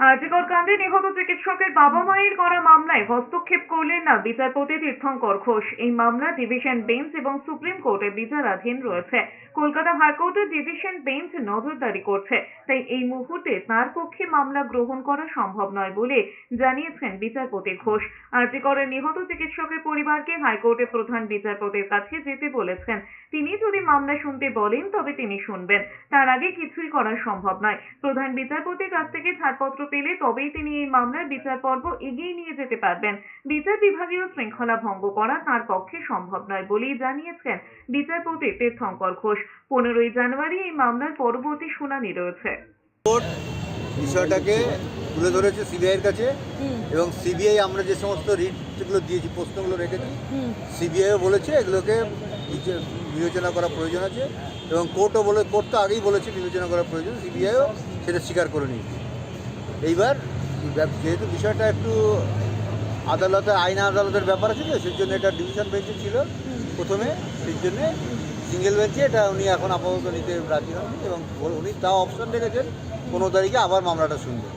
আজিকর কাণ্ডে নিহত চিকিৎসকের বাবা মায়ের করা মামলায় হস্তক্ষেপ করলেন না বিচারপতি তীর্থঙ্কর ঘোষ। এই মামলা ডিভিশন বেঞ্চ এবং সুপ্রিম কোর্টে বিচারাধীন রয়েছে। কলকাতা হাইকোর্টের ডিভিশন বেঞ্চ নজরদারি করছে, তাই এই মুহূর্তে তার পক্ষে মামলা গ্রহণ করা সম্ভব নয় বলে জানিয়েছেন বিচারপতি ঘোষ। আজিকরের নিহত চিকিৎসকের পরিবারকে হাইকোর্টের প্রধান বিচারপতির কাছে যেতে বলেছেন। তিনি যদি মামলা শুনতে বলেন তবে তিনি শুনবেন, তার আগে কিছুই করা সম্ভব নয়। প্রধান বিচারপতির কাছ থেকে ছাড়পত্র পেলে তবেই তিনি এই মামলার বিচার পর্ব এগিয়ে নিয়ে যেতে পারবেন। বিচার বিভাগীয় শৃঙ্খলা ভঙ্গ করা তার পক্ষে সম্ভব নয় বলেই জানিয়েছেন বিচারপতি তীর্থঙ্কর ঘোষ। 15ই জানুয়ারি এই মামলার পরবর্তী শুনানি রয়েছে। কোর্ট বিষয়টাকে তুলে ধরেছে সিবিআইয়ের কাছে এবং সিবিআই আমরা যে সমস্ত রিটগুলো দিয়েছি, প্রশ্নগুলো রেখেছি, সিবিআইও বলেছে এগুলোকে বিবেচনা করা প্রয়োজন আছে এবং কোর্ট তো আগেই বলেছে বিবেচনা করা প্রয়োজন, সিবিআইও সেটা স্বীকার করে নিয়েছে। এইবার যেহেতু বিষয়টা একটু আইন আদালতের ব্যাপার আছে, তো সেই জন্য এটা ডিভিশন বেঞ্চে ছিল প্রথমে, সেই জন্যে সিঙ্গেল বেঞ্চে এটা উনি এখন আপাতত নিতে রাজি হন এবং উনি তাও অপশন রেখেছেন 15 তারিখে আবার মামলাটা শুনবেন।